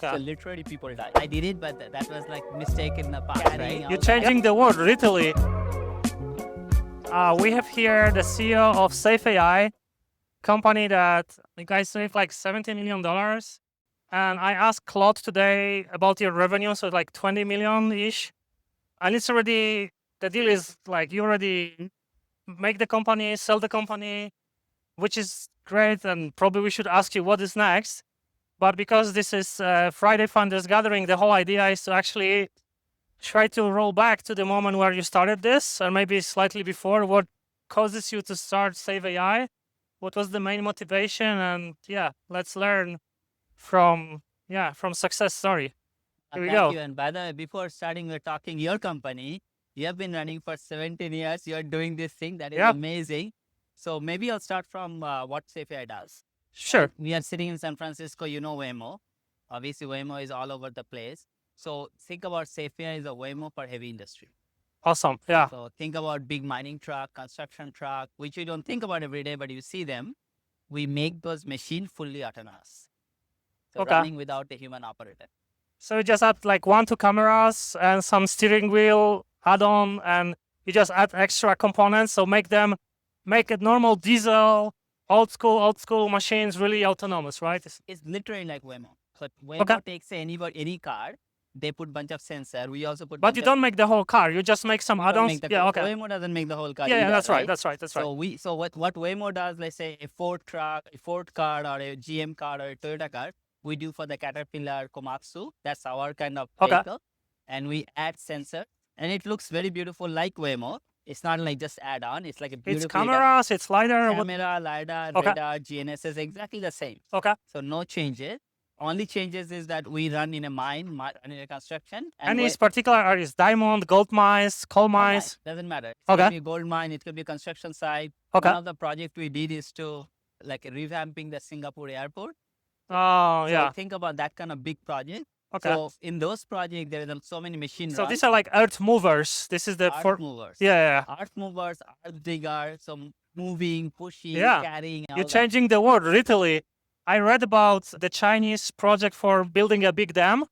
So literally people die. I did it, but that was like mistake in the past, right? You're changing the world, literally. We have here the CEO of SafeAI, company that you guys saved like $70 million. And I asked Claude today about your revenue, so like 20 million-ish. And it's already, the deal is like you already make the company, sell the company, which is great. And probably we should ask you what is next. But because this is Friday Funders Gathering, the whole idea is to actually try to roll back to the moment where you started this, or maybe slightly before. What causes you to start SafeAI? What was the main motivation? And yeah, let's learn from success story. Here we Thank go. you. And by the way, before starting, we're talking your company. You have been running for 17 years. You're doing this thing. That is amazing. So maybe I'll start from what SafeAI does. Sure. We are sitting in San Francisco. You know Waymo. Obviously, Waymo is all over the place. So think about SafeAI as a Waymo for heavy industry. Awesome. Yeah. So think about big mining truck, construction truck, which you don't think about every day, but you see them. We make those machines fully autonomous. So running without a human operator. So you just add like 1-2 cameras and some steering wheel add-on, and you just add extra components. So make a normal diesel, old school machines really autonomous, right? It's literally like Waymo. So Waymo takes any car, they put bunch of sensor. We also put. But you don't make the whole car. You just make some add-ons. Waymo doesn't make the whole car. Yeah, either, that's right. So so what Waymo does, let's say a Ford truck, a Ford car, or a GM car, or a Toyota car, we do for the Caterpillar Komatsu. That's our kind of vehicle, and we add sensor, and it looks very beautiful like Waymo. It's not like just add on. It's like a beautiful. It's cameras. It's lidar. Camera, lidar, radar, GNSS, exactly the same. So no changes. Only changes is that we run in a mine, in a construction. And it's particular areas, diamond, gold mines, coal mines. Doesn't matter. It could be a gold mine, it could be a construction site. One of the project we did is to like revamping the Singapore airport. So think about that kind of big project. So in those projects, there are so many machines. So these are like earth movers. This is the earth movers. Earth movers, earth digger, so moving, pushing, carrying. You're changing the world, literally. I read about the Chinese project for building a big dam.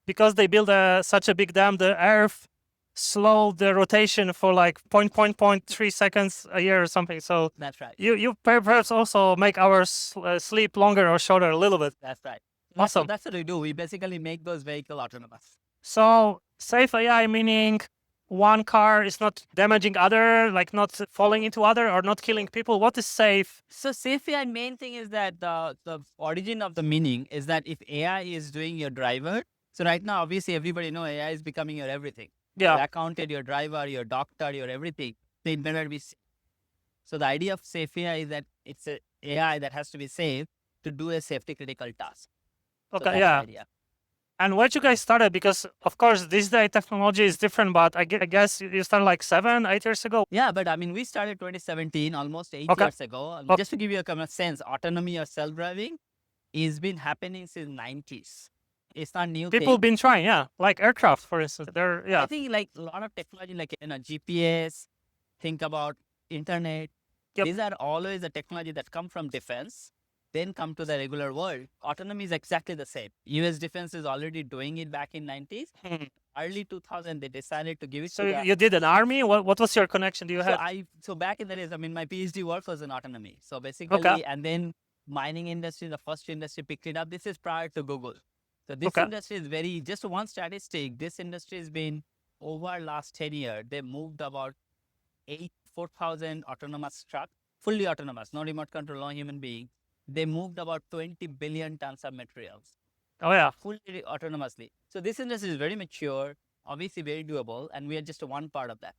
Because they build such a big dam, the Earth slowed the rotation for like 0.3 seconds a year or something. So that's right. You perhaps also make our sleep longer or shorter a little bit. That's right. Awesome. That's what we do. We basically make those vehicles autonomous. So SafeAI meaning one car is not damaging other, like not falling into other or not killing people. What is safe? So SafeAI main thing is that the origin of the meaning is that if AI is doing your driver, so right now obviously everybody know AI is becoming your everything. Yeah. Your accountant, your driver, your doctor, your everything. They better be safe. So the idea of SafeAI is that it's an AI that has to be safe to do a safety critical task. Idea. And where you guys started? Because of course this day technology is different, but I guess you started like 7-8 years ago. Yeah, but I mean we started 2017, almost 8 years ago. Just to give you a kind of sense, autonomy or self-driving has been happening since 90s. It's not new. People been trying, like aircraft, for instance. I think like a lot of technology, like GPS. Think about internet. These are always the technology that come from defense, then come to the regular world. Autonomy is exactly the same. US defense is already doing it back in 90s. Early 2000, they decided to give it. So you did an army? What was your connection? Do you have? So back in the days, I mean, my PhD work was in autonomy. So basically, and then mining industry, the first industry picked it up. This is prior to Google. So this industry is just one statistic. This industry has been over last 10 years. They moved about 4,000 autonomous trucks, fully autonomous, no remote control, no human being. They moved about 20 billion tons of materials. Fully autonomously. So this industry is very mature, obviously very doable, and we are just one part of that.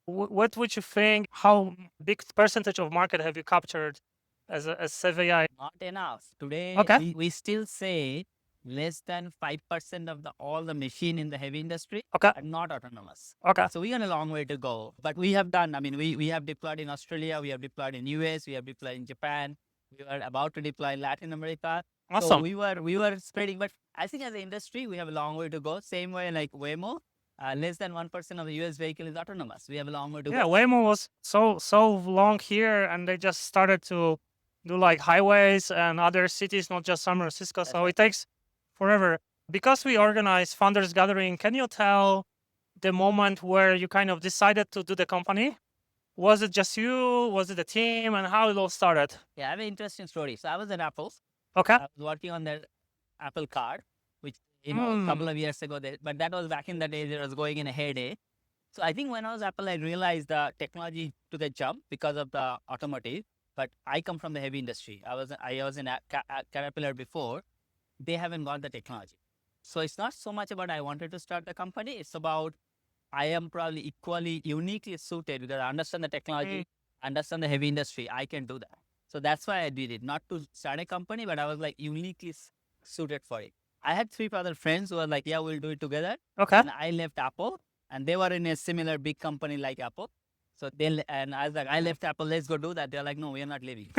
What would you think? How big percentage of market have you captured as SafeAI? Not enough. Today, we still say less than 5% of all the machine in the heavy industry are not autonomous. So we got a long way to go. But we have done, I mean, we have deployed in Australia, we have deployed in US, we have deployed in Japan, we were about to deploy in Latin America. Awesome. So we were spreading, but I think as an industry, we have a long way to go. Same way like Waymo, less than 1% of the US vehicle is autonomous. We have a long way to go. Yeah, Waymo was so long here, and they just started to do like highways and other cities, not just San Francisco. So it takes forever. because we organize founders gathering, can you tell the moment where you kind of decided to do the company? Was it just you? Was it the team? And how it all started? Yeah, I have an interesting story. So I was at Apple. Okay. I was working on their Apple Card, which a couple of years ago, but that was back in the days. It was going in a heyday. So I think when I was Apple, I realized the technology took a jump because of the automotive. But I come from the heavy industry. I was in Caterpillar before. They haven't got the technology. So it's not so much about I wanted to start the company. It's about I am probably equally uniquely suited because I understand the technology, understand the heavy industry. I can do that. So that's why I did it. Not to start a company, but I was like uniquely suited for it. I had 3 other friends who were like, yeah, we'll do it together. Okay. And I left Apple and they were in a similar big company like Apple. So and I was like, I left Apple, let's go do that. They're like, no, we are not leaving.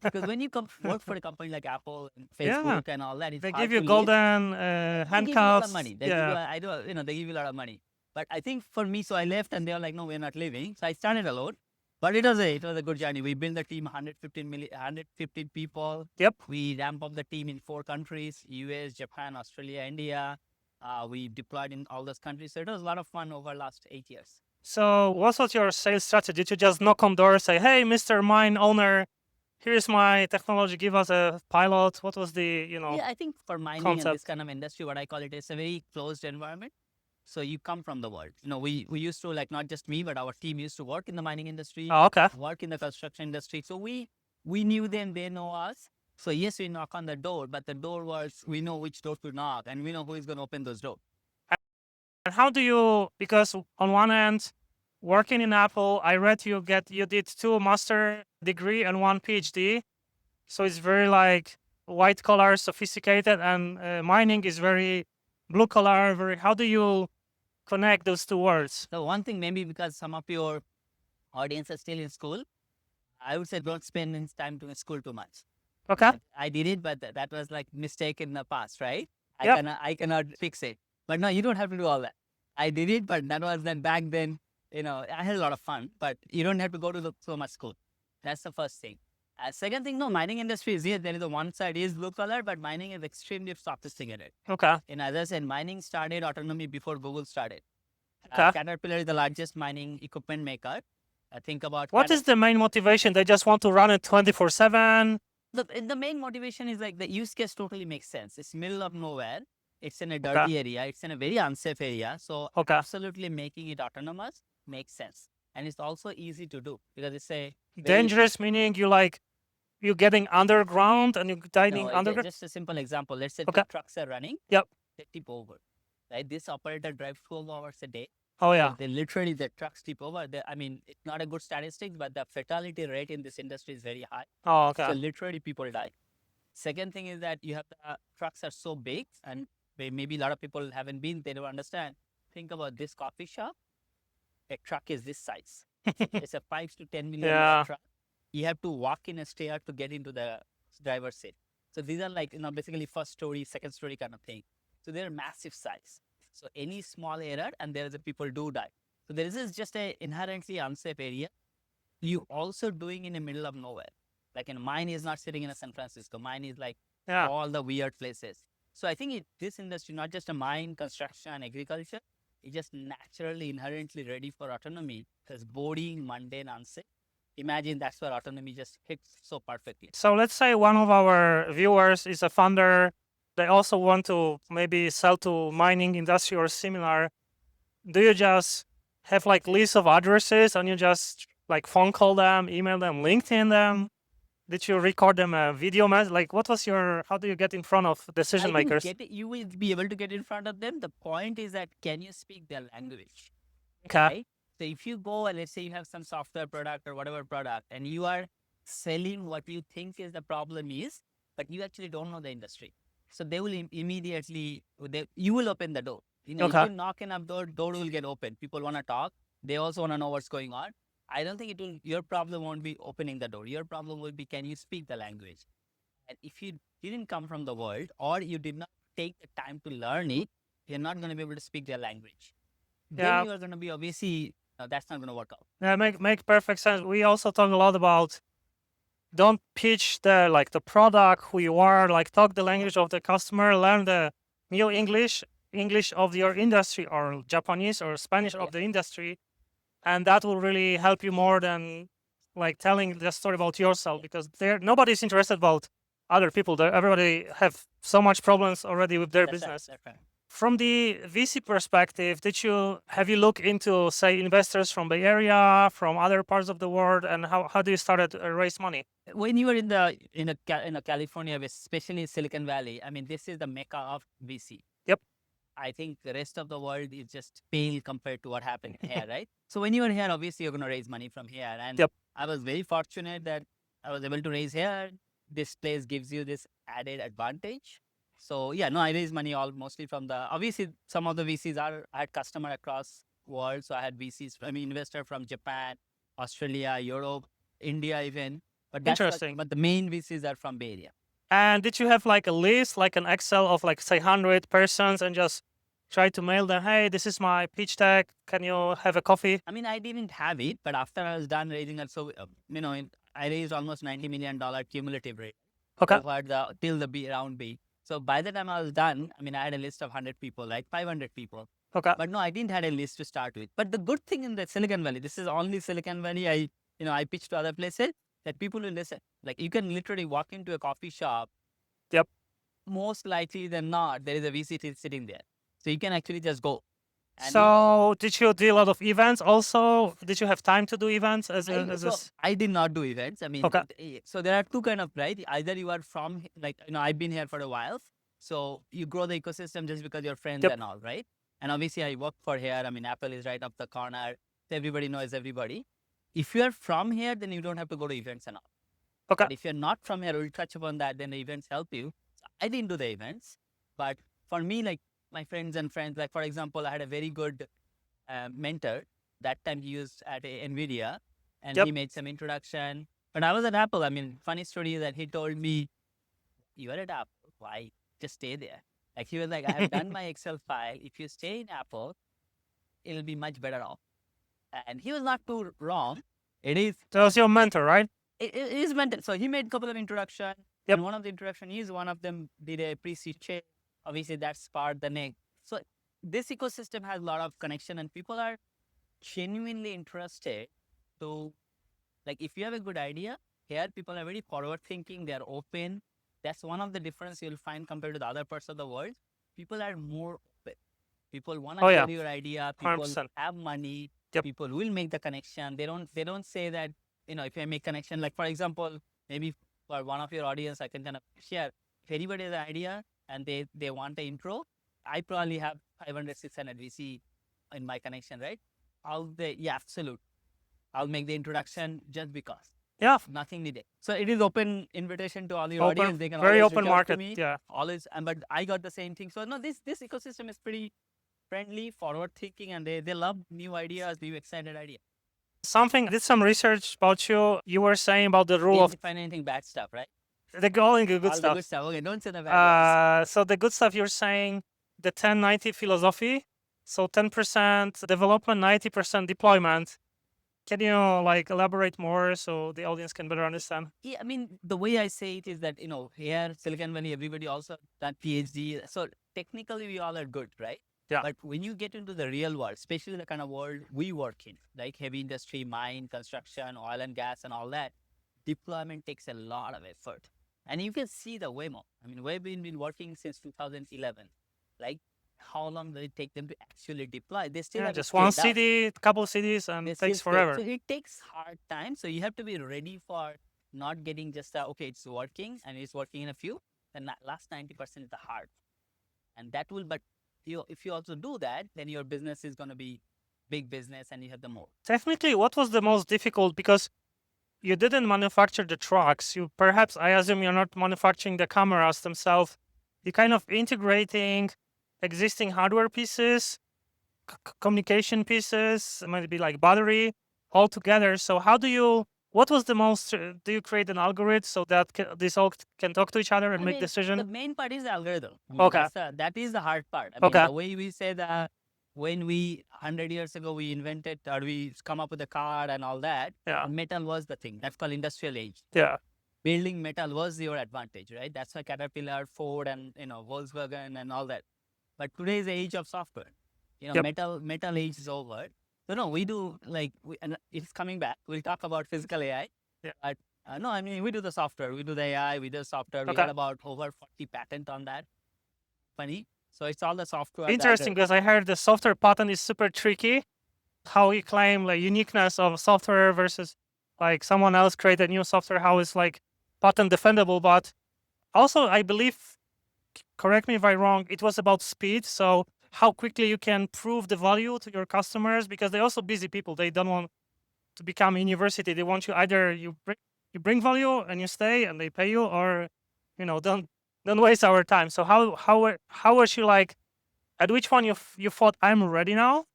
Because when you come work for a company like Apple and Facebook and all that, it's They hard give you to leave. golden They give you a lot handcuffs. of money. They give you a lot of money. But I think for me, so I left and they were like, no, we're not leaving. So I started alone. But it was a good journey. We built the team 115 people. Yep. We ramped up the team in 4 countries, US, Japan, Australia, India. We deployed in all those countries. So it was a lot of fun over the last 8 years. So what was your sales strategy? Did you just knock on doors, say, hey, Mr. Mine owner, here's my technology, give us a pilot? What was the, Yeah, I think for mining concept? and this kind of industry, what I call it is a very closed environment. So you come from the world. We used to, like, not just me, but our team used to work in the mining industry, okay. work in the construction industry. So we knew them, they know us. So yes, we knock on the door, but the door was, we know which door to knock and we know who is going to open those doors. And how do you, because on one end, working in Apple, I read you did 2 master degree and 1 PhD. So it's very like white collar, sophisticated, and mining is very blue collar. How do you connect those 2 words? So one thing, maybe because some of your audience are still in school, I would say don't spend time in school too much. Okay. I did it, but that was like mistake in the past, right? Yep. I cannot fix it. But no, you don't have to do all that. I did it, but that was then back then, I had a lot of fun, but you don't have to go to so much school. That's the first thing. Second thing, no, mining industry is here. There is one side is blue collar, but mining is extremely sophisticated. Okay. And as I said, mining started Autonomy before Google started. Okay. Caterpillar is the largest mining equipment maker. Think about what is the main motivation? They just want to run it 24/7. The main motivation is like the use case totally makes sense. It's middle of nowhere. It's in a dirty area. It's in a very unsafe area. So absolutely making it autonomous makes sense. And it's also easy to do because it's a dangerous, meaning you're getting underground and you're diving underground. Just a simple example. Let's say 2 trucks are running. Yep. They tip over. Right? This operator drives 12 hours a day. Oh yeah. They literally, the trucks tip over. I mean, it's not a good statistics, but the fatality rate in this industry is very high. Oh, okay. So literally people die. Second thing is that you have the trucks are so big and maybe a lot of people haven't been, they don't understand. Think about this coffee shop. A truck is this size. It's a 5 to 10 million truck. You have to walk in a stair to get into the driver's seat. So these are like, basically first story, second story kind of thing. So they're massive size. So any small error and there is a people do die. So this is just a inherently unsafe area. You also doing in the middle of nowhere. Like mine is not sitting in a San Francisco. Mine is like all the weird places. So I think this industry, not just a mine, construction, agriculture, is just naturally inherently ready for autonomy. Because boring, mundane, unsafe. Imagine that's where autonomy just hits so perfectly. So let's say one of our viewers is a founder. They also want to maybe sell to mining industry or similar. Do you just have like list of addresses and you just like phone call them, email them, LinkedIn them? Did you record them a video message? Like what was how do you get in front of decision makers? You will be able to get in front of them. The point is that can you speak their language? Okay. Right? So if you go and let's say you have some software product or whatever product and you are selling what you think is the problem is, but you actually don't know the industry. So they will immediately, you will open the door. If you knock enough door will get open. People want to talk. They also want to know what's going on. I don't think your problem won't be opening the door. Your problem will be, can you speak the language? And if you didn't come from the world or you did not take the time to learn it, you're not going to be able to speak their language. Then you are going to be obviously, that's not going to work out. Yeah, make perfect sense. We also talk a lot about don't pitch the product, who you are, talk the language of the customer, learn the new English of your industry, or Japanese or Spanish Yeah. of the industry, and that will really help you more than like telling the story about yourself, because nobody's interested about other people. Everybody have so much problems already with their That's right. business. That's right. From the VC perspective, have you looked into, say, investors from Bay Area, from other parts of the world, and how do you start to raise money? When you are in California, especially Silicon Valley, I mean, this is the mecca of VC. Yep. I think the rest of the world is just pale compared to what happened here, right? So when you are here, obviously you're going to raise money from here. And Yep. I was very fortunate that I was able to raise here. This place gives you this added advantage. So yeah, no, I raised money all mostly from obviously some of the VCs I had customer across world. So I had investor from Japan, Australia, Europe, India even. But Interesting. But the main VCs are from Bay Area. And did you have like a list, like an Excel of like say 100 persons, and just try to mail them, hey, this is my pitch deck, can you have a coffee? I mean, I didn't have it, but after I was done raising it, so I raised almost $90 million cumulative rate. Okay. Till the B round B. So by the time I was done, I mean, I had a list of 100 people, like 500 people. Okay. But no, I didn't have a list to start with. But the good thing in the Silicon Valley, this is only Silicon Valley. I pitched to other places that people will listen. Like you can literally walk into a coffee shop. Yep. Most likely than not, there is a VC sitting there. So you can actually just go. So did you do a lot of events also? Did you have time to do events I did not do events. I mean, Okay. So there are two kind of, right? Either you are from, like, I've been here for a while. So you grow the ecosystem just because you're friends Yep. and all, right? And obviously I work for here. I mean, Apple is right up the corner. Everybody knows everybody. If you are from here, then you don't have to go to events and all. Okay. But if you're not from here, we'll touch upon that, then the events help you. So I didn't do the events. But for me, like my friends, like for example, I had a very good mentor. That time he used at NVIDIA, and Yep. he made some introduction. But I was at Apple. I mean, funny story is that he told me, you are at Apple, why? Just stay there. Like he was like, I have done my Excel file. If you stay in Apple, it'll be much better off. And he was not too wrong. It is. That was your mentor, right? It is mentor. So he made a couple of introduction. Yep. And one of the introduction is one of them did a pre-seed check. Obviously, that's part the neck. So this ecosystem has a lot of connection, and people are genuinely interested to, like, if you have a good idea, here people are very forward thinking, they're open. That's one of the difference you'll find compared to the other parts of the world. People are more open. People want to hear your idea. People 100%. have money. Yep. People will make the connection. They don't say that, if I make connection, like for example, maybe for one of your audience, I can kind of share. If anybody has an idea and they want the intro, I probably have 500, 600 VC in my connection, right? Absolute. I'll make the introduction just because. Yeah. Nothing needed. So it is open invitation to all your Open, audience. They can very always open reach out to market. me. Yeah. Always, but I got the same thing. So no, this ecosystem is pretty friendly, forward thinking, and they love new ideas, new excited ideas. Did some research about you. You were saying about the rule Didn't of find anything bad stuff, right? all the good All stuff. the good stuff. Okay, don't say the bad ones. So the good stuff, you're saying the 10-90 philosophy. So 10% development, 90% deployment. Can you like elaborate more so the audience can better understand? Yeah, I mean, the way I say it is that, here, Silicon Valley, everybody also done PhD. So technically we all are good, right? Yeah. But when you get into the real world, especially the kind of world we work in, like heavy industry, mine, construction, oil and gas and all that, deployment takes a lot of effort. And you can see the Waymo. I mean, we've been working since 2011. Like, how long does it take them to actually deploy? They still have just one city, couple of cities, and it takes forever. So it takes hard time. So you have to be ready for not getting just okay, it's working and it's working in a few. Then last 90% is the hard. And that will, but if you also do that, then your business is going to be big business and you have the more. Technically, what was the most difficult? Because you didn't manufacture the trucks. I assume you're not manufacturing the cameras themselves. You're kind of integrating existing hardware pieces, communication pieces, maybe like battery, all together. So what was the most, do you create an algorithm so that this all can talk to each other and make decisions? The main part is the algorithm. Okay. That is the hard part. Okay. The way we say that when 100 years ago, we invented or we come up with a car and all that, metal was the thing. That's called industrial age. Yeah. Building metal was your advantage, right? That's why Caterpillar, Ford, and Volkswagen and all that. But today is the age of software. Yep. Metal age is over. So no, we do and it's coming back. We'll talk about physical AI. Yeah. But no, I mean, we do the software. We do the AI. We do the software. We Okay. got about over 40 patent on that. Funny. So it's all the software. Interesting, because I heard the software patent is super tricky. How you claim like uniqueness of software versus like someone else created new software, how is like patent defendable. But also, I believe, correct me if I'm wrong, it was about speed. So how quickly you can prove the value to your customers, because they're also busy people. They don't want to become a university. They want you either you bring value and you stay and they pay you, or don't waste our time. So how was you like? At which one you thought I'm ready now,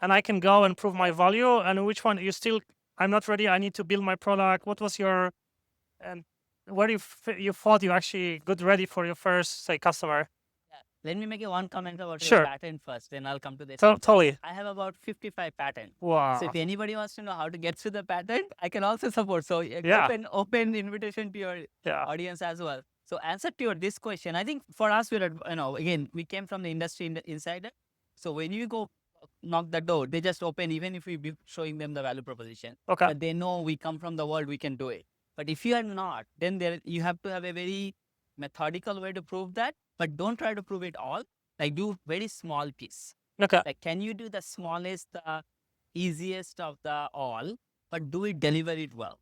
and I can go and prove my value, and which one you still I'm not ready. I need to build my product. What was your and where you thought you actually got ready for your first say customer? Let me make one comment about Sure. your patent first, then I'll come to this. Totally. I have about 55 patents. Wow. So if anybody wants to know how to get through the patent, I can also support. So Yeah. open invitation to your audience as well. So answer to this question, I think for us, we're again, we came from the industry insider. So when you go knock the door, they just open, even if we be showing them the value proposition. Okay. But they know we come from the world, we can do it. But if you are not, then you have to have a very methodical way to prove that. But don't try to prove it all. Like do very small piece. Okay. Like can you do the smallest, the easiest of the all, but do it, deliver it well.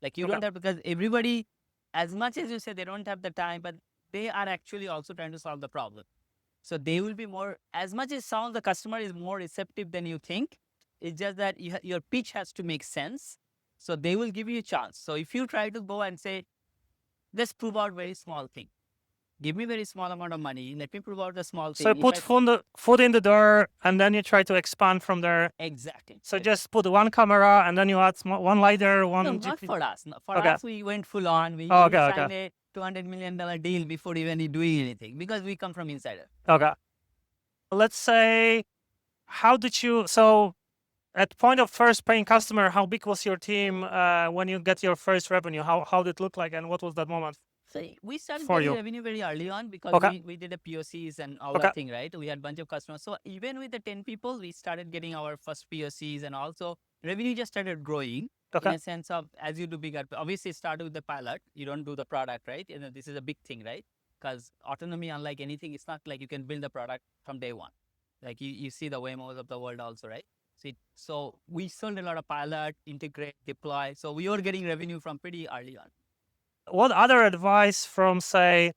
Like you don't have, because everybody, as much as you say they don't have the time, but they are actually also trying to solve the problem. So they will be more, as much as sounds the customer is more receptive than you think. It's just that your pitch has to make sense. So they will give you a chance. So if you try to go and say, let's prove out very small thing. Give me very small amount of money. Let me prove out the small thing. So put foot in the door, and then you try to expand from there. Exactly. So just put one camera, and then you add one LiDAR, one. No, not for us. For us, we went full on. We signed a $200 million deal before even doing anything, because we come from insider. Okay. Let's say, how did you? So, at point of first paying customer, how big was your team when you get your first revenue? How did it look like, and what was that moment? So we started getting revenue very early on, because we did a POCs and all that thing, right? We had a bunch of customers. So even with the 10 people, we started getting our first POCs, and also revenue just started growing in a sense of, as you do bigger, obviously start with the pilot. You don't do the product, right? This is a big thing, right? Because autonomy, unlike anything, it's not like you can build the product from day one. Like you see the Waymos of the world also, right? So we sold a lot of pilot, integrate, deploy. So we were getting revenue from pretty early on. What other advice from, say,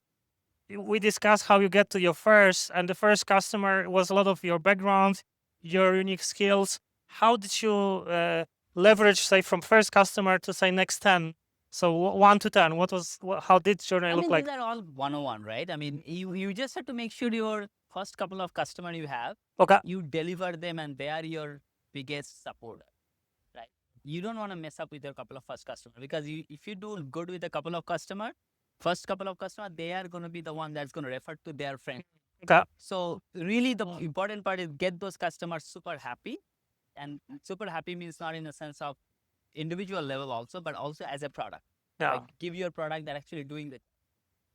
we discussed how you get to your first, and the first customer was a lot of your background, your unique skills. How did you leverage, say, from first customer to, say, next 10? So 1 to 10, how did journey look like? These are all 101, right? I mean, you just have to make sure your first couple of customers you have, you deliver them, and they are your biggest supporter. You don't want to mess up with your couple of first customers, because if you do good with a couple of customers, first couple of customers, they are going to be the one that's going to refer to their friend. So really the important part is get those customers super happy. And super happy means not in the sense of individual level also, but also as a product. Like give your product that actually doing the.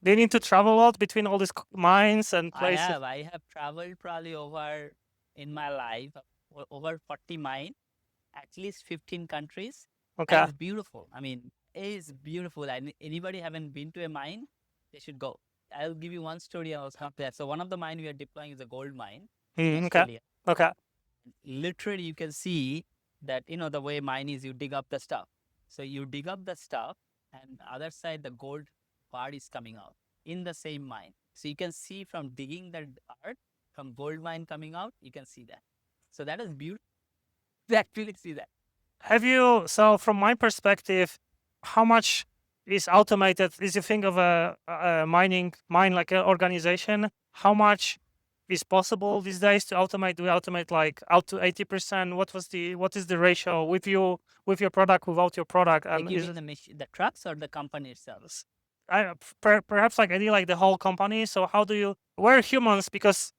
They need to travel a lot between all these mines and places. I have traveled probably in my life, over 40 mines. At least 15 countries. It's beautiful. I mean, it's beautiful. And anybody haven't been to a mine, they should go. I'll give you one story. I was there. So one of the mine we are deploying is a gold mine. Okay. Literally, you can see that, the way mine is, you dig up the stuff. So you dig up the stuff, and the other side, the gold part is coming out in the same mine. So you can see from digging the earth, from gold mine coming out, you can see that. So that is beautiful. Actually see that. So from my perspective, how much is automated? Is you think of a mine like an organization, how much is possible these days to automate? Do we automate like out to 80%? What is the ratio with your product, without your product? Like you mean the trucks or the company itself? Perhaps like any, like the whole company. So how do you, we're humans, because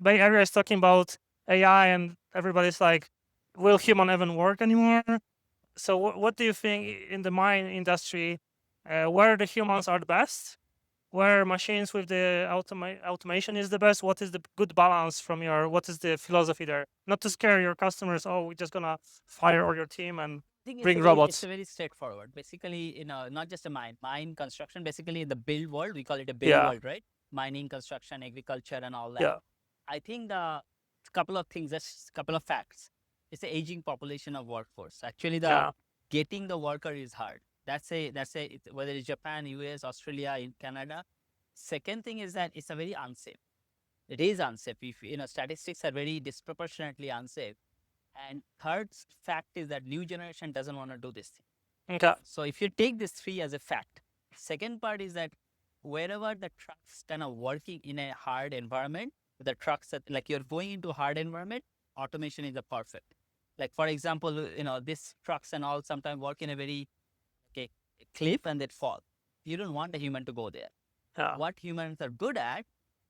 Bay Area is talking about AI and everybody's like, will human even work anymore? So what do you think in the mine industry, where the humans are the best, where machines with the automation is the best? What is the good balance from what is the philosophy there? Not to scare your customers. Oh, we're just gonna fire all your team and bring robots. It's a very straightforward. Basically, not just a mine construction. Basically, in the build world, we call it a build world, right? Mining, construction, agriculture, and all that. Yeah. I think the couple of things, just couple of facts. It's the aging population of workforce. Actually, getting the worker is hard. Whether it's Japan, US, Australia, in Canada. Second thing is that it's a very unsafe. It is unsafe. If statistics are very disproportionately unsafe. And third fact is that new generation doesn't want to do this thing. Okay. So if you take this three as a fact, second part is that wherever the trucks kind of working in a hard environment, the trucks that like you're going into a hard environment, automation is the perfect. Like for example, these trucks and all sometimes work in a very cliff and they fall. You don't want a human to go there. What humans are good at,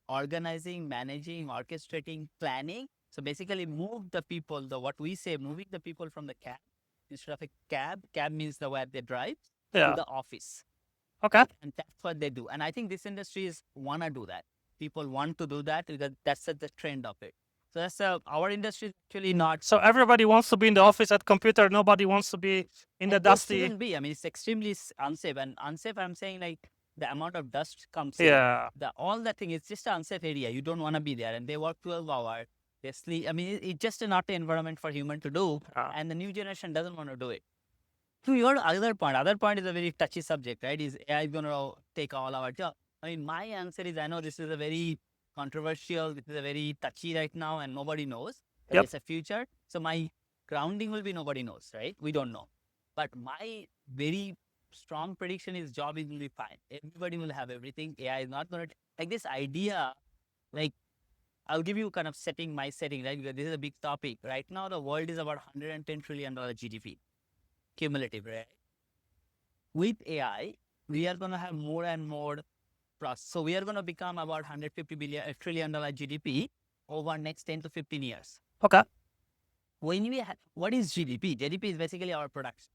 organizing, managing, orchestrating, planning. So basically move the people, moving the people from the cab instead of a cab. Cab means where they drive to the office. Okay. And that's what they do. And I think this industry want to do that. People want to do that because that's the trend of it. So that's our industry is actually not. So everybody wants to be in the office at computer. Nobody wants to be in the dusty. It shouldn't be. I mean, it's extremely unsafe. And unsafe, I'm saying like the amount of dust comes in. All that thing, it's just an unsafe area. You don't want to be there. And they work 12 hours. They sleep. I mean, it's just not an environment for human to do. And the new generation doesn't want to do it. To your other point is a very touchy subject, right? Is AI going to take all our jobs? I mean, my answer is I know this is a very controversial, this is a very touchy right now and nobody knows. It's a future. So my grounding will be nobody knows, right? We don't know. But my very strong prediction is job will be fine. Everybody will have everything. AI is not going to, like this idea, like I'll give you kind of my setting, right? Because this is a big topic. Right now, the world is about $110 trillion GDP, cumulative, right? With AI, we are going to have more and more process. So we are going to become about $150 trillion GDP over next 10 to 15 years. Okay. What is GDP? GDP is basically our production.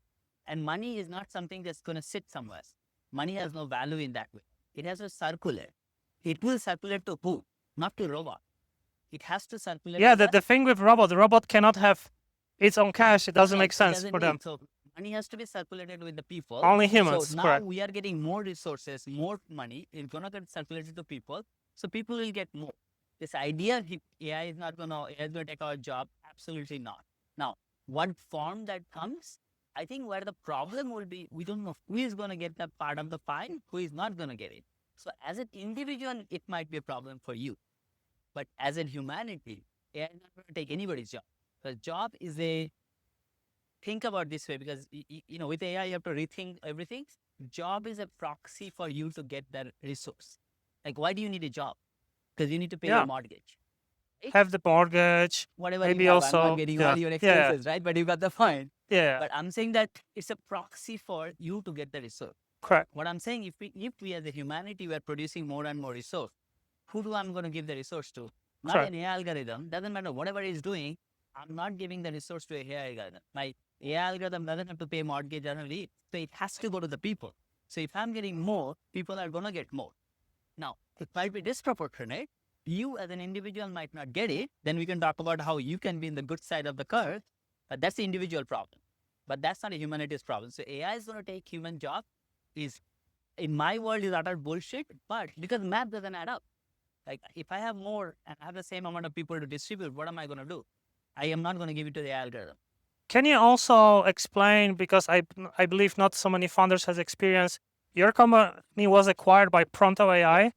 And money is not something that's going to sit somewhere. Money has no value in that way. It has to circulate. It will circulate to who? Not to robot. It has to circulate. Yeah, the thing with the robot cannot have its own cash. It doesn't make sense for them. So money has to be circulated with the people. Only humans. So now we are getting more resources, more money. It's going to get circulated to people. So people will get more. This idea AI is going to take our job, absolutely not. Now, what form that comes, I think where the problem will be, we don't know who is going to get that part of the pie, who is not going to get it. So as an individual, it might be a problem for you. But as a humanity, AI is not going to take anybody's job. Because job is think about this way, because with AI, you have to rethink everything. Job is a proxy for you to get that resource. Like, why do you need a job? Because you need to pay your mortgage. Right? Have the mortgage. Whatever maybe you have, also, I'm not getting all your expenses, right? But you got the point. Yeah. But I'm saying that it's a proxy for you to get the resource. Correct. What I'm saying, if we as a humanity were producing more and more resource, who do I'm going to give the resource to? Not an AI algorithm. Doesn't matter whatever it's doing. I'm not giving the resource to an AI algorithm. My AI algorithm doesn't have to pay mortgage or leave. So it has to go to the people. So if I'm getting more, people are going to get more. Now, it might be disproportionate. You as an individual might not get it. Then we can talk about how you can be in the good side of the curve. But that's the individual problem. But that's not a humanity's problem. So AI is going to take human job. In my world, is utter bullshit. But because math doesn't add up. Like if I have more and I have the same amount of people to distribute, what am I going to do? I am not going to give it to the algorithm. Can you also explain, because I believe not so many founders has experience, your company was acquired by Pronto AI.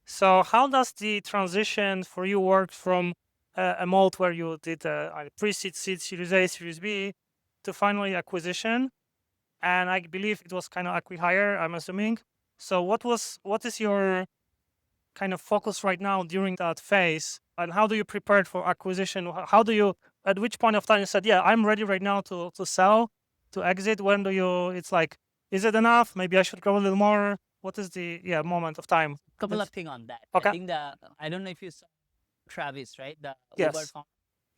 So how does the transition for you work from a mode where you did a pre-seed, seed, Series A, Series B to finally acquisition? And I believe it was kind of acqui-hire, I'm assuming. So what is your kind of focus right now during that phase? And how do you prepare for acquisition? How do you, at which point of time you said, yeah, I'm ready right now to sell, to exit? When do you, it's like, is it enough? Maybe I should go a little more. What is the moment of time? Couple of things on that. Okay. I think I don't know if you saw Travis, right? The Yes. Uber founder.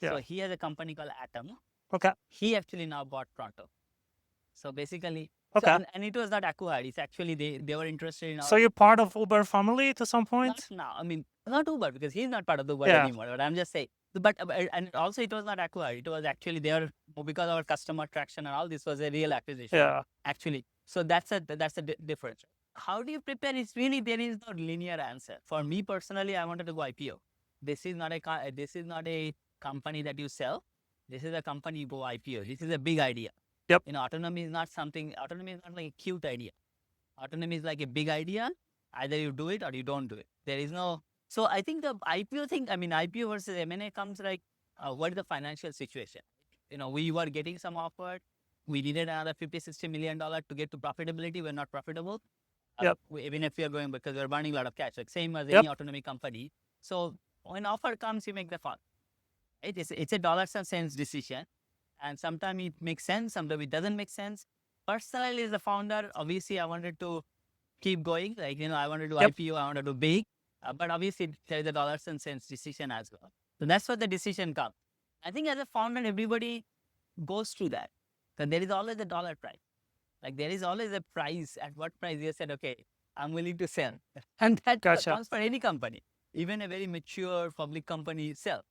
Yeah. So he has a company called Atom. Okay. He actually now bought Pronto. So basically, Okay. And it was not acquired. It's actually they were interested in our. So you're part of Uber family to some Not point? now. I mean, not Uber because he's not part of the Uber Yeah. anymore. But I'm just saying. But and also it was not acquired. It was actually there because our customer traction and all this was a real acquisition. Yeah. Actually, so that's a difference. How do you prepare? It's really there is no linear answer. For me personally, I wanted to go IPO. This is not a company that you sell. This is a company you go IPO. This is a big idea. Yep. Autonomy is not like a cute idea. Autonomy is like a big idea. Either you do it or you don't do it. There is no. So I think the IPO thing. I mean, IPO versus M&A comes like, what is the financial situation? We were getting some offer. We needed another $50-60 million to get to profitability. We're not profitable. Yep. Even if we are going because we're burning a lot of cash, like same as Yep. any autonomy company. So when offer comes, you make the fund. It's a dollars and cents decision, and sometimes it makes sense, sometimes it doesn't make sense. Personally, as a founder, obviously I wanted to keep going. Like I wanted to Yep. IPO, I wanted to big, but obviously there is a dollars and cents decision as well. So that's where the decision comes. I think as a founder, everybody goes through that. So there is always a dollar price. Like there is always a price. At what price you said, okay, I'm willing to sell, and that Gotcha. comes for any company, even a very mature public company sell.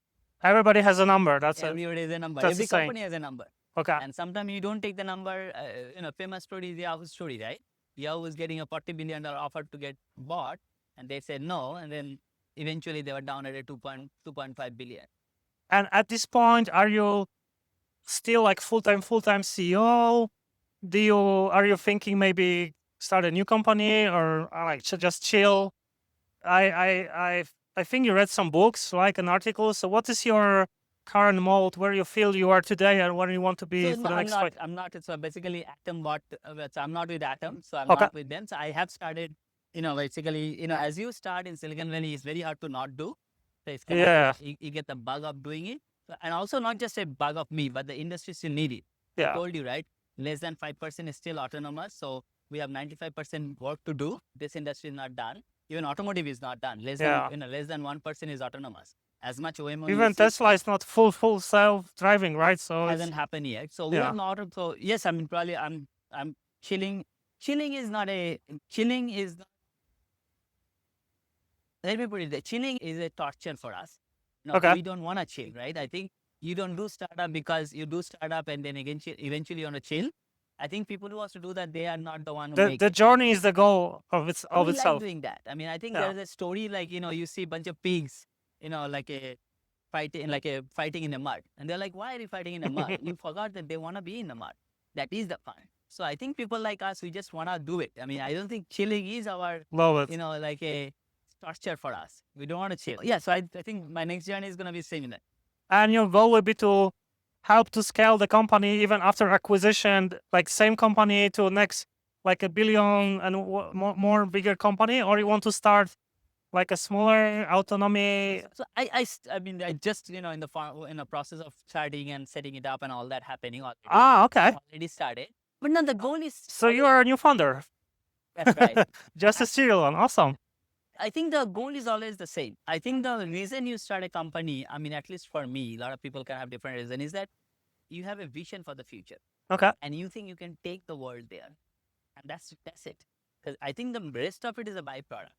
Everybody has a number. That's it. Everybody has a number. That's Every the saying. company has a number. Okay. And sometimes you don't take the number. Famous story is Yahoo's story, right? Yahoo was getting a $40 billion offer to get bought, and they said no, and then eventually they were down at a 2.5 billion. And at this point, are you still like full-time CEO? Are you thinking maybe start a new company or like just chill? I think you read some books, like an article. So what is your current mode? Where you feel you are today and where you want to be So for the next 5? I'm not. So basically, Atom bought. So I'm not with Atom. So I'm Okay. not with them. So I have started. Basically, as you start in Silicon Valley, it's very hard to not do. So it's kind Yeah. of, you get the bug of doing it, and also not just a bug of me, but the industry still need it. I Yeah. told you, right? Less than 5% is still autonomous. So we have 95% work to do. This industry is not done. Even automotive is not done. Less Yeah. than less than 1% is autonomous. As much Waymo Even Tesla is not full self-driving, right? So hasn't happened yet. So we Yeah. are not. So yes, I mean probably I'm chilling. Chilling is not. Let me put it there. Chilling is a torture for us. No, Okay. we don't want to chill, right? I think you don't do startup because you do startup and then eventually you want to chill. I think people who want to do that, they are not the one who make the it. journey is the goal of We itself. like doing that. I mean, I think Yeah. there is a story like, you see a bunch of pigs, like a fighting in the mud. And they're like, why are you fighting in the mud? You forgot that they want to be in the mud. That is the fun. So I think people like us, we just want to do it. I mean, I don't think chilling is our, Love it. like a torture for us. We don't want to chill. Yeah, so I think my next journey is going to be similar. And your goal will be to help to scale the company even after acquisition, like same company to next, like $1 billion and more bigger company, or you want to start like a smaller autonomy? So I mean, I just, in the process of starting and setting it up and all that happening already. Okay. Already started. But now the goal is. So you are a new founder. That's right. Just a serial one. Awesome. I think the goal is always the same. I think the reason you start a company, I mean, at least for me, a lot of people can have different reasons, is that you have a vision for the future. Okay. And you think you can take the world there. And that's it. Because I think the rest of it is a byproduct.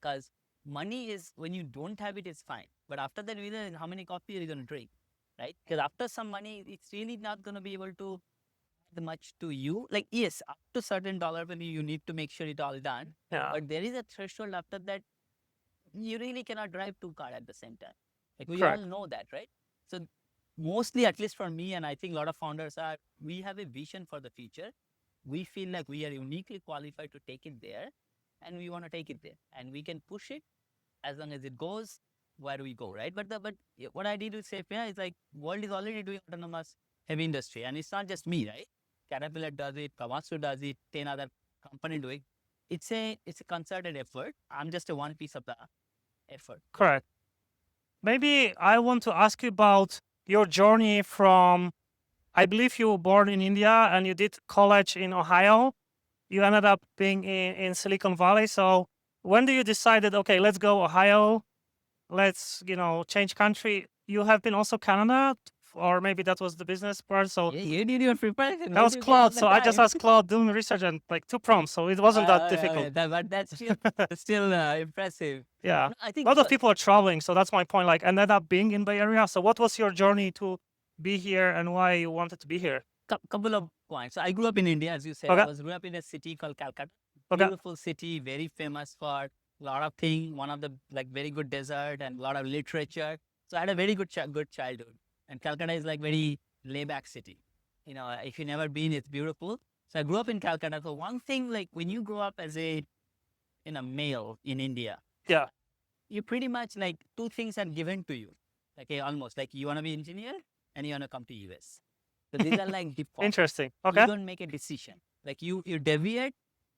Because money is, when you don't have it, it's fine. But after that, really, how many coffee are you going to drink? Right? Because after some money, it's really not going to be able to add much to you. Like, yes, up to certain dollar value, you need to make sure it's all done. Yeah. But there is a threshold after that, you really cannot drive 2 cars at the same time. Like, we Correct. all know that, right? So mostly, at least for me, and I think a lot of founders are, we have a vision for the future. We feel like we are uniquely qualified to take it there, and we want to take it there. And we can push it as long as it goes where we go, right? But what I did with SafeAI is like, world is already doing autonomous heavy industry. And it's not just me, right? Caterpillar does it, Kamatsu does it, 10 other companies do it. It's a concerted effort. I'm just a one piece of the effort. Correct. Maybe I want to ask you about your journey from, I believe you were born in India and you did college in Ohio. You ended up being in Silicon Valley. So when do you decided, okay, let's go Ohio, let's, change country? You have been also Canada or maybe that was the business part. So Yeah, you did your preparation. that was Claude. So I just asked Claude doing research and like 2 prompts. So it wasn't that difficult. But that's still impressive. Yeah. No, I A think lot of people are traveling. So that's my point. Like ended up being in Bay Area. So what was your journey to be here and why you wanted to be here? couple of points. So I grew up in India, as you said. Okay. I grew up in a city called Calcutta. Okay. Beautiful city, very famous for a lot of things. One of the like very good desert and a lot of literature. So I had a very good childhood. And Calcutta is like very laid back city. You know, if you never been, it's beautiful. So I grew up in Calcutta. So one thing, like when you grow up as a male in India, Yeah. you pretty much like two things are given to you. Like almost like you want to be engineer and you want to come to US. So these are like default. Interesting. Okay. You don't make a decision. Like you deviate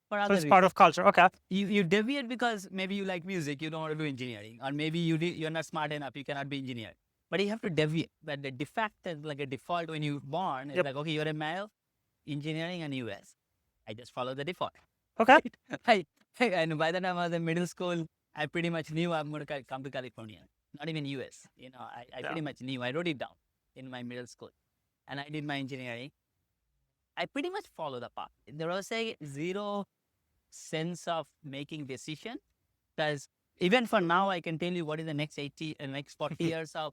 for So other it's part reasons. of culture. Okay. You deviate because maybe you like music, you don't want to do engineering, or maybe you're not smart enough, you cannot be engineer. But you have to deviate. But the de facto is like a default when you're born. It's Yep. like, okay, you're a male, engineering and US. I just follow the default. Okay. And by the time I was in middle school, I pretty much knew I'm going to come to California, not even US. You know, I Yeah. pretty much knew. I wrote it down in my middle school, and I did my engineering. I pretty much follow the path. There was a zero sense of making decision, because even for now, I can tell you what is the next 80 and next 40 years of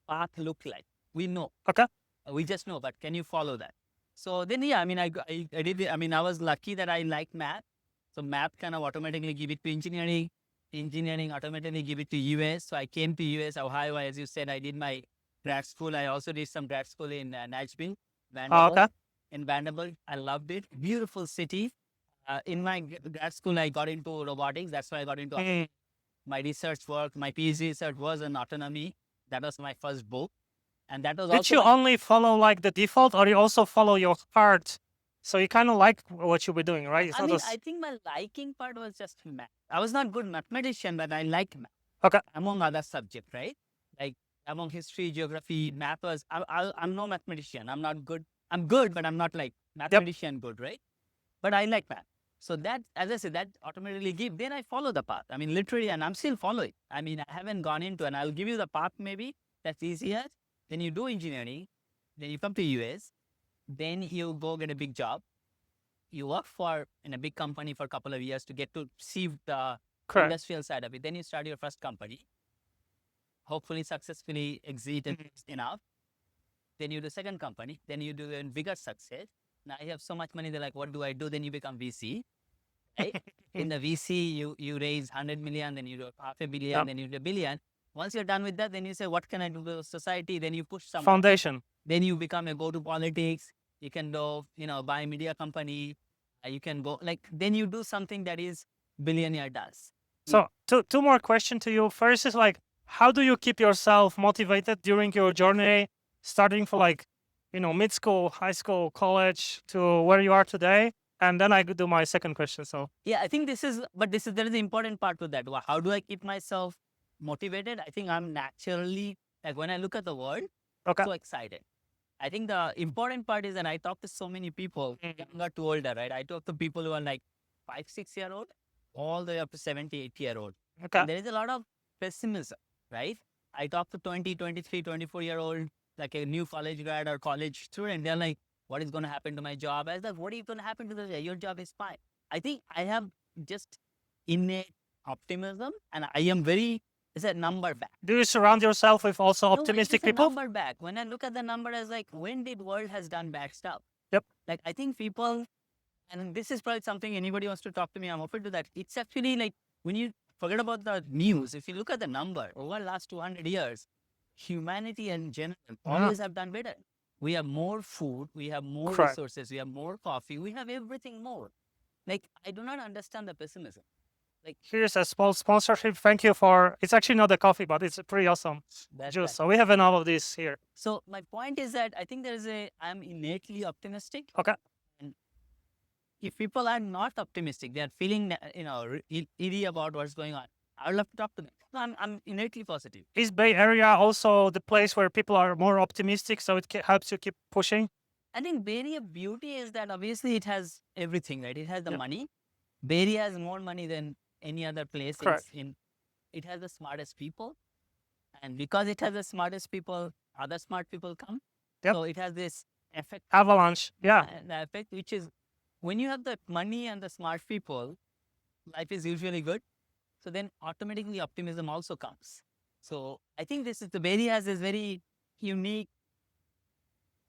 path look like. We know. Okay. We just know, but can you follow that? So then, yeah, I mean, I did it. I mean, I was lucky that I liked math. So math kind of automatically give it to engineering. Engineering automatically give it to US. So I came to US, Ohio, as you said. I did my grad school. I also did some grad school in Nashville, Vanderbilt. Okay. In Vanderbilt, I loved it. Beautiful city. In my grad school, I got into robotics. That's why I got into Mm. my research work. My PhD research was on autonomy. That was my first book. And that was Did also you only follow like the default, or you also follow your heart? So you kind of like what you were doing, right? It's I not mean, just I think my liking part was just math. I was not good mathematician, but I liked math. okay. Among other subjects, right? Like among history, geography, math was, I'm no mathematician. I'm not good. I'm good, but I'm not like mathematician good, right? But I like math. So that, as I said, that automatically give, then I follow the path. I mean, literally, and I'm still following. I mean, I haven't gone into, and I'll give you the path maybe that's easier. Then you do engineering, then you come to US, then you go get a big job. You work in a big company for a couple of years to get to see the Correct. industrial side of it. Then you start your first company, hopefully successfully exit enough. Then you do second company, then you do a bigger success. Now you have so much money, they're like, what do I do? Then you become VC, right? In the VC, you raise 100 million, then you do $500 million, Yep. then you do $1 billion. Once you're done with that, then you say, what can I do to society? Then you push some Foundation. Then you become a go to politics. You can go, buy a media company. You can go then you do something that is billionaire does. So two more questions to you. First is like, how do you keep yourself motivated during your journey, starting for like, mid school, high school, college to where you are today? And then I could do my second question. So Yeah, I think there is the important part to that. How do I keep myself motivated? I think I'm naturally, like when I look at the world, okay. so excited. I think the important part is that I talk to so many people, younger to older, right? I talk to people who are like 5, 6-year-old, all the way up to 70, 80-year-old. Okay. And there is a lot of pessimism, right? I talk to 20, 23, 24-year-old, like a new college grad or college student. They're like, what is going to happen to my job? I was like, what is going to happen to your job is fine. I think I have just innate optimism, and I am it's a number back. Do you surround yourself with also optimistic No, it's people? a number back. When I look at the number as like, when did world has done bad stuff? Yep. Like I think people, and this is probably something anybody wants to talk to me, I'm open to that. It's actually like when you forget about the news, if you look at the number over the last 200 years, humanity in general always have done better. We have more food, we have more Correct. resources, we have more coffee, we have everything more. Like I do not understand the pessimism. Like here's a small sponsorship. Thank you for. It's actually not a coffee, but it's a pretty awesome juice. So we have enough of this here. So my point is that I think I'm innately optimistic. Okay. And if people are not optimistic, they are feeling eerie about what's going on, I would love to talk to them. So I'm innately positive. Is Bay Area also the place where people are more optimistic, so it helps you keep pushing? I think Bay Area beauty is that obviously it has everything, right? It has the money. Bay Area has more money than any other place. Correct. It has the smartest people. And because it has the smartest people, other smart people come. Yep. So it has this effect. Avalanche. Yeah. The effect, which is when you have the money and the smart people, life is usually good. So then automatically optimism also comes. So I think the Bay has this very unique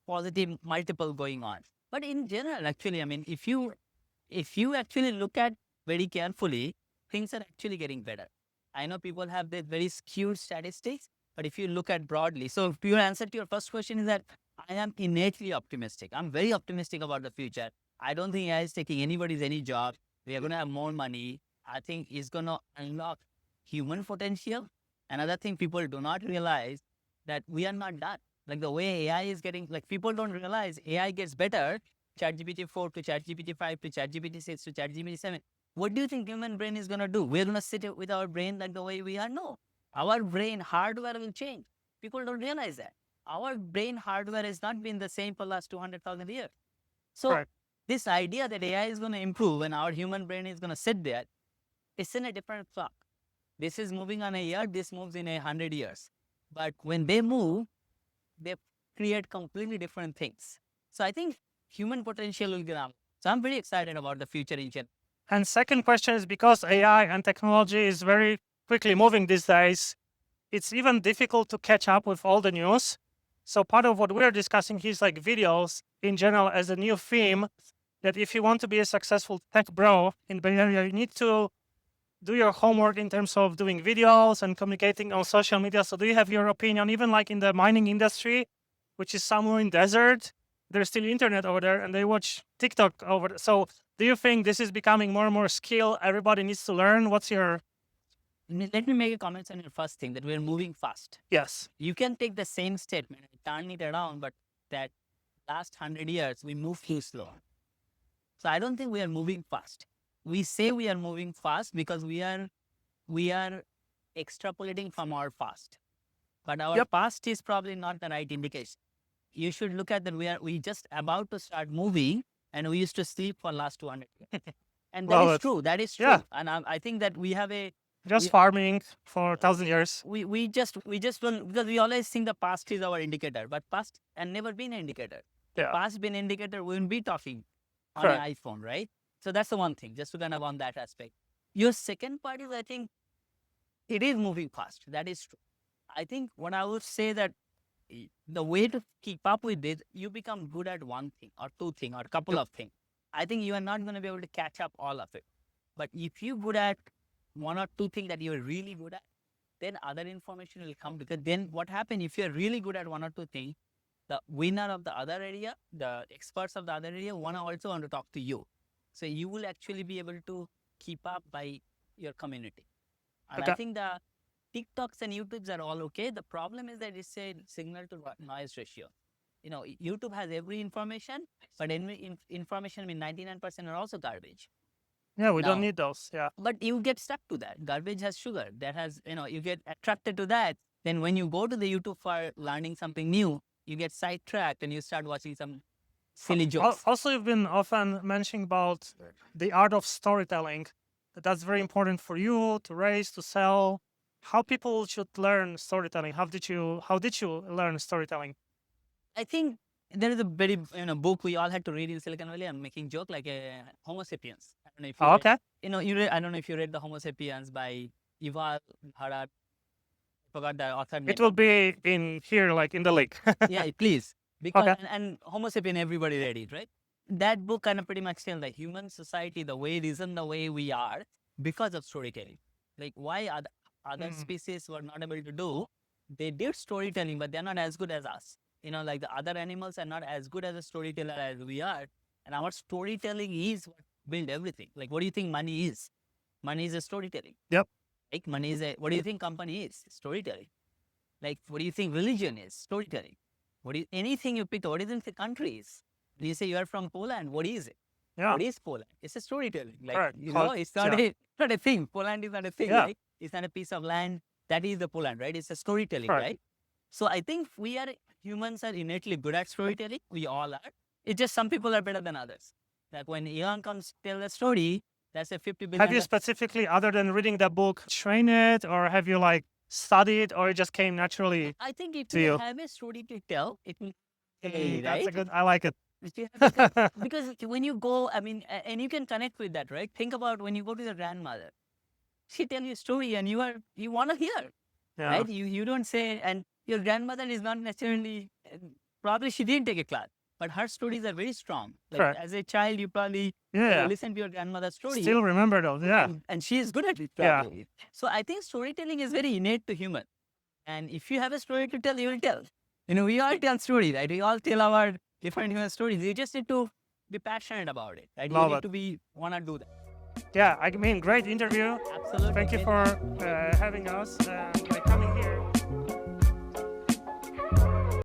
positive multiple going on. But in general, actually, I mean, if you actually look at very carefully, things are actually getting better. I know people have this very skewed statistics, but if you look at broadly, so your answer to your first question is that I am innately optimistic. I'm very optimistic about the future. I don't think AI is taking anybody's any job. We are going to have more money. I think it's going to unlock human potential. Another thing people do not realize that we are not done. Like the way AI is getting, like people don't realize AI gets better. ChatGPT 4 to ChatGPT 5 to ChatGPT 6 to ChatGPT 7. What do you think human brain is going to do? We're going to sit with our brain like the way we are? No. Our brain hardware will change. People don't realize that. Our brain hardware has not been the same for the last 200,000 years. So this idea that AI is going to improve and our human brain is going to sit there, it's in a different clock. This is moving on a year, this moves in 100 years. But when they move, they create completely different things. So I think human potential will grow. So I'm very excited about the future in general. And second question is because AI and technology is very quickly moving these days, it's even difficult to catch up with all the news. So part of what we're discussing here is like videos in general as a new theme, that if you want to be a successful tech bro in Bay Area, you need to do your homework in terms of doing videos and communicating on social media. So do you have your opinion, even like in the mining industry, which is somewhere in desert, there's still internet over there and they watch TikTok over there. So do you think this is becoming more and more skill everybody needs to learn? What's your... Let me make a comment on your first thing, that we're moving fast. Yes. You can take the same statement and turn it around, but that last 100 years, we move too slow. So I don't think we are moving fast. We say we are moving fast because we are extrapolating from our past. But our past is probably not the right indication. You should look at that we just about to start moving and we used to sleep for last 200 years. And that is true. That is true. Yeah. And I think that we have farming for 1,000 years. We just don't, because we always think the past is our indicator, but past and never been an indicator. Yeah. Past been indicator, we wouldn't be talking on an iPhone, right? So that's the one thing, just to kind of on that aspect. Your second part is, I think it is moving fast. That is true. I think what I would say that the way to keep up with it, you become good at one thing or two things or a couple of things. I think you are not going to be able to catch up all of it. But if you're good at one or two things that you're really good at, then other information will come, because then what happens if you're really good at one or two things, the winner of the other area, the experts of the other area also want to talk to you. So you will actually be able to keep up by your community. And I think the TikToks and YouTubes are all okay. The problem is that it's a signal to noise ratio. You know, YouTube has every information, but information, I mean, 99% are also garbage. Yeah, we don't need those. Yeah. But you get stuck to that. Garbage has sugar. That has, you get attracted to that. Then when you go to the YouTube for learning something new, you get sidetracked and you start watching some silly jokes. Also, you've been often mentioning about the art of storytelling. That's very important for you to raise, to sell. How people should learn storytelling? How did you learn storytelling? I think there is a very book we all had to read in Silicon Valley. I'm making joke, like Homo Sapiens. I don't know if you read, I don't know if you read the Homo Sapiens by Yuval Harari. I forgot the author name. It will be in here, like in the link. Yeah, please. Because and Homo Sapien, everybody read it, right? That book kind of pretty much tells the human society, the way it isn't the way we are because of storytelling. Like why other species were not able to do, they did storytelling, but they're not as good as us. Like the other animals are not as good as a storyteller as we are. And our storytelling is what build everything. Like, what do you think money is? Money is a storytelling. Yep. Like money is what do you think company is? Storytelling. Like, what do you think religion is? Storytelling. Anything you pick, what do you think the country is? Do you say you are from Poland? What is it? Yeah. What is Poland? It's a storytelling. Like, Correct. It's not a thing. Poland is not a thing, right? It's not a piece of land. That is the Poland, right? It's a storytelling, right? So I think humans are innately good at storytelling. We all are. It's just some people are better than others. Like when Elon comes to tell a story, that's a 50 billion. Have you specifically, other than reading the book, train it, or have you like studied or it just came naturally? I think if to you you? have a story to tell, it will That's a right? good. I like it. If you have a good- because when you go, I mean, and you can connect with that, right? Think about when you go to your grandmother, she tell you a story, and you want to hear, Yeah. right? You don't say, and your grandmother is not necessarily probably she didn't take a class, but her stories are very strong. Like Correct. as a child, you probably Yeah. listen to your grandmother's story, Still remember those. Yeah. and she is good at it. Yeah. Probably. So I think storytelling is very innate to human, and if you have a story to tell, you will tell. We all tell stories, right? We all tell our different human stories. You just need to be passionate about it, right? Love you need it. to be want to do that. Yeah. I mean, great interview. Absolutely. Thank you for having us. Coming